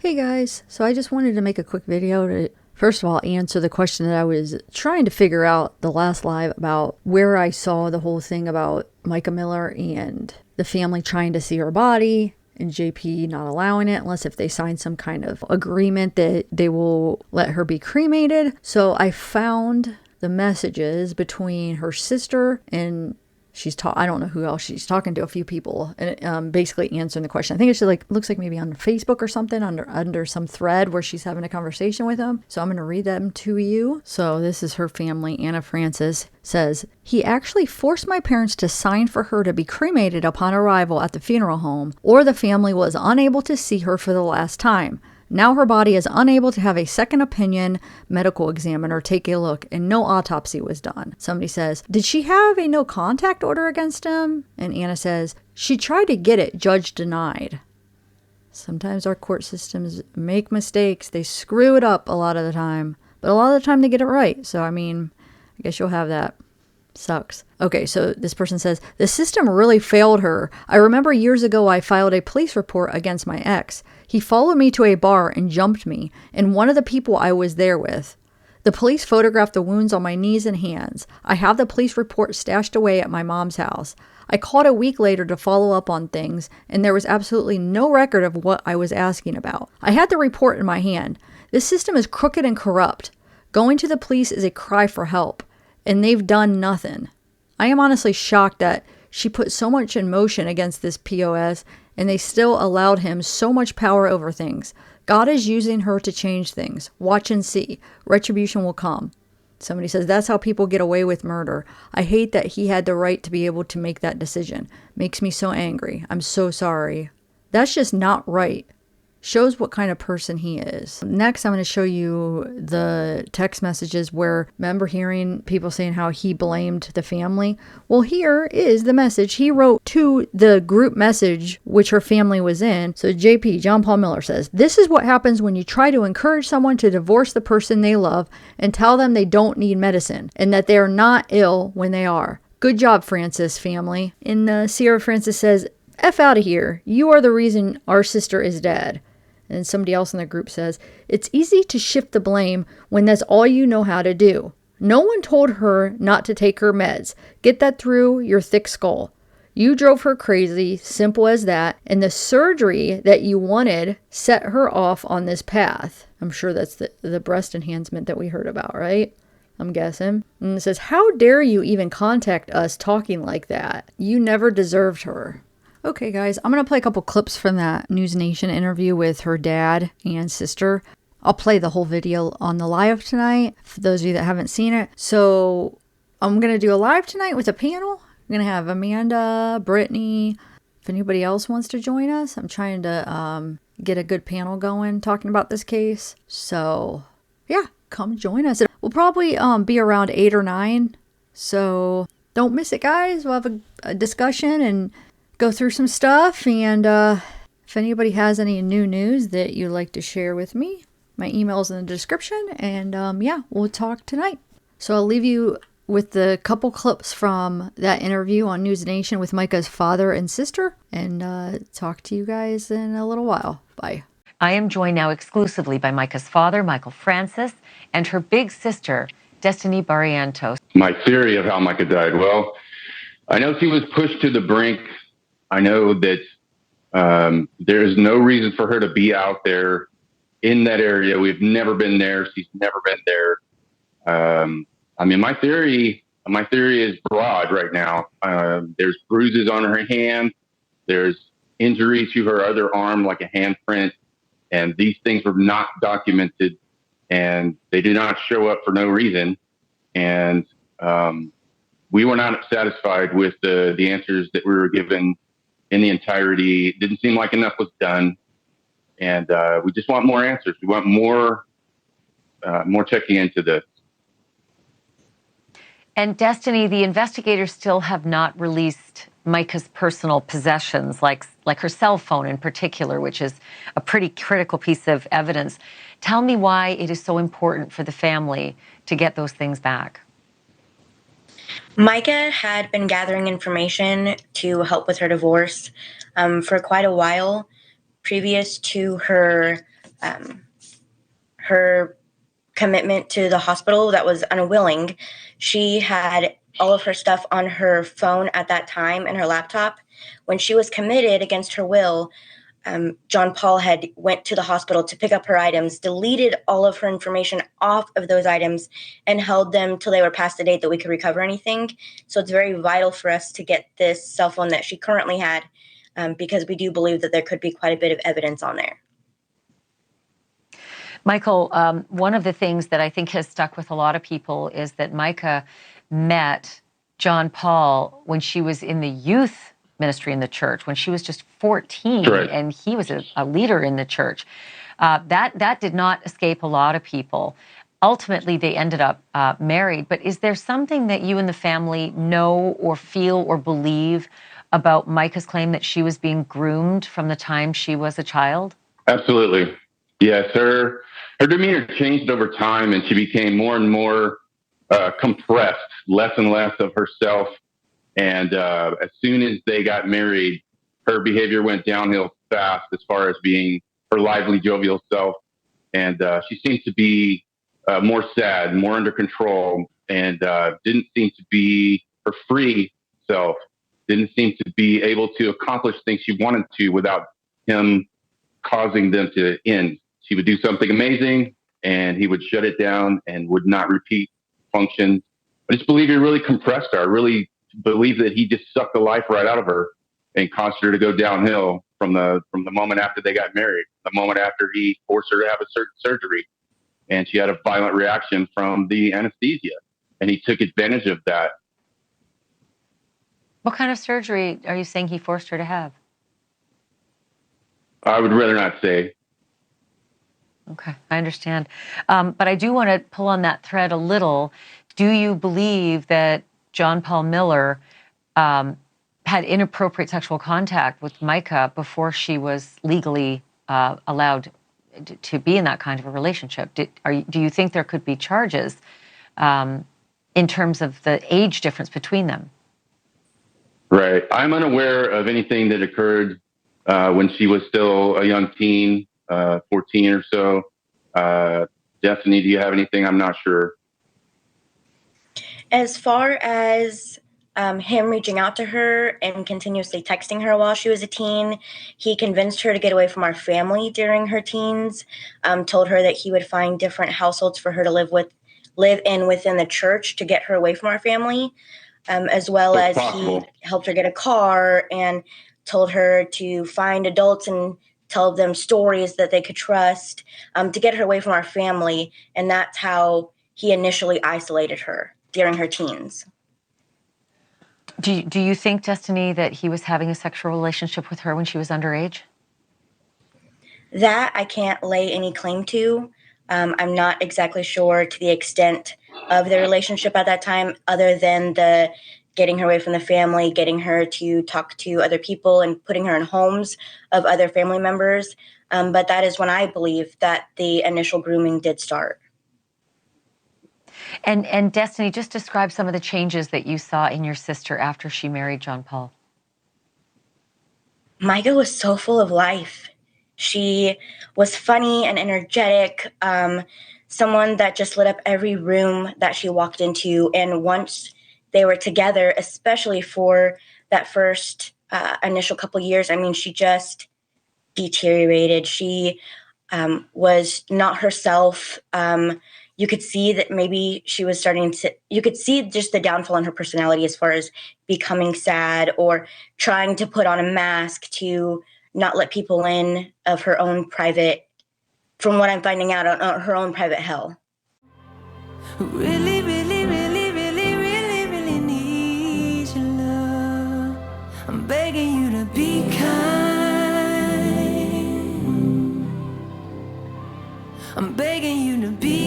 Hey guys, so I just wanted to make a quick video to first of all answer the question that I was trying to figure out the last live about where I saw the whole thing about Mica Miller and the family trying to see her body and JP not allowing it unless if they sign some kind of agreement that they will let her be cremated. So I found the messages between her sister and I don't know who else she's talking to, a few people, and basically answering the question. I think it's looks like maybe on Facebook or something under some thread where she's having a conversation with them. So I'm going to read them to you. So this is her family. Anna Francis says, he actually forced my parents to sign for her to be cremated upon arrival at the funeral home, or the family was unable to see her for the last time. Now her body is unable to have a second opinion medical examiner take a look, and no autopsy was done. Somebody says, did she have a no contact order against him? And Anna says, she tried to get it, judge denied. Sometimes our court systems make mistakes. They screw it up a lot of the time, but a lot of the time they get it right. So, I guess you'll have that. Sucks. Okay, so this person says, the system really failed her. I remember years ago I filed a police report against my ex. He followed me to a bar and jumped me, and one of the people I was there with. The police photographed the wounds on my knees and hands. I have the police report stashed away at my mom's house. I called a week later to follow up on things, and there was absolutely no record of what I was asking about. I had the report in my hand. This system is crooked and corrupt. Going to the police is a cry for help, and they've done nothing. I am honestly shocked that she put so much in motion against this POS, and they still allowed him so much power over things. God is using her to change things. Watch and see. Retribution will come. Somebody says, that's how people get away with murder. I hate that he had the right to be able to make that decision. Makes me so angry. I'm so sorry. That's just not right. Shows what kind of person he is. Next, I'm going to show you the text messages where, remember hearing people saying how he blamed the family? Well, here is the message he wrote to the group message which her family was in. So JP, John Paul Miller says, this is what happens when you try to encourage someone to divorce the person they love and tell them they don't need medicine and that they are not ill when they are. Good job, Francis family. And Sierra Francis says, F out of here. You are the reason our sister is dead. And somebody else in the group says, it's easy to shift the blame when that's all you know how to do. No one told her not to take her meds. Get that through your thick skull. You drove her crazy, simple as that, and the surgery that you wanted set her off on this path. I'm sure that's the breast enhancement that we heard about, right? I'm guessing. And it says, how dare you even contact us talking like that? You never deserved her. Okay, guys, I'm going to play a couple clips from that News Nation interview with her dad and sister. I'll play the whole video on the live tonight for those of you that haven't seen it. So I'm going to do a live tonight with a panel. I'm going to have Amanda, Brittany, if anybody else wants to join us. I'm trying to get a good panel going talking about this case. So yeah, come join us. We'll probably be around 8 or 9. So don't miss it, guys. We'll have a discussion and go through some stuff, and if anybody has any new news that you'd like to share with me, my email's in the description, and yeah, we'll talk tonight. So I'll leave you with the couple clips from that interview on News Nation with Mica's father and sister, and talk to you guys in a little while. Bye. I am joined now exclusively by Mica's father, Michael Francis, and her big sister, Destiny Barrientos. My theory of how Mica died, well, I know she was pushed to the brink. I know that there is no reason for her to be out there in that area. We've never been there. She's never been there. My theory is broad right now. There's bruises on her hand. There's injury to her other arm, like a handprint. And these things were not documented, and they do not show up for no reason. And we were not satisfied with the answers that we were given in the entirety. It didn't seem like enough was done. And we just want more answers. We want more checking into this. And Destiny, the investigators still have not released Mica's personal possessions, like her cell phone in particular, which is a pretty critical piece of evidence. Tell me why it is so important for the family to get those things back. Mica had been gathering information to help with her divorce for quite a while. Previous to her her commitment to the hospital that was unwilling. She had all of her stuff on her phone at that time and her laptop. When she was committed against her will, John Paul had went to the hospital to pick up her items, deleted all of her information off of those items, and held them till they were past the date that we could recover anything. So it's very vital for us to get this cell phone that she currently had, because we do believe that there could be quite a bit of evidence on there. Michael, one of the things that I think has stuck with a lot of people is that Mica met John Paul when she was in the youth ministry in the church, when she was just 14, right. And he was a leader in the church. That did not escape a lot of people. Ultimately, they ended up married. But is there something that you and the family know or feel or believe about Mica's claim that she was being groomed from the time she was a child? Absolutely. Yes, her demeanor changed over time, and she became more and more compressed, less and less of herself. And as soon as they got married, her behavior went downhill fast as far as being her lively, jovial self. And she seemed to be more sad, more under control, and didn't seem to be her free self, didn't seem to be able to accomplish things she wanted to without him causing them to end. She would do something amazing, and he would shut it down and would not repeat functions. I just believe he really compressed her. I really believe that he just sucked the life right out of her and caused her to go downhill from the moment after they got married, the moment after he forced her to have a certain surgery, and she had a violent reaction from the anesthesia, and he took advantage of that. What kind of surgery are you saying he forced her to have? I would rather not say. Okay, I understand. But I do want to pull on that thread a little. Do you believe that John Paul Miller had inappropriate sexual contact with Mica before she was legally allowed to be in that kind of a relationship? Do you think there could be charges in terms of the age difference between them? Right. I'm unaware of anything that occurred when she was still a young teen, 14 or so. Destiny, do you have anything? I'm not sure. As far as him reaching out to her and continuously texting her while she was a teen, he convinced her to get away from our family during her teens, told her that he would find different households for her to live in within the church to get her away from our family, as well as he helped her get a car and told her to find adults and tell them stories that they could trust, to get her away from our family. And that's how he initially isolated her during her teens. Do you think, Destiny, that he was having a sexual relationship with her when she was underage? That I can't lay any claim to. I'm not exactly sure to the extent of the relationship at that time, other than the getting her away from the family, getting her to talk to other people and putting her in homes of other family members. But that is when I believe that the initial grooming did start. And Destiny, just describe some of the changes that you saw in your sister after she married John Paul. Mica was so full of life. She was funny and energetic, someone that just lit up every room that she walked into. And once they were together, especially for that first initial couple years, I mean, she just deteriorated. She was not herself. You could see that maybe she was you could see just the downfall in her personality as far as becoming sad or trying to put on a mask to not let people in of her own private, from what I'm finding out, on her own private hell. Really, really, really, really, really, really need your love. I'm begging you to be kind. I'm begging you to be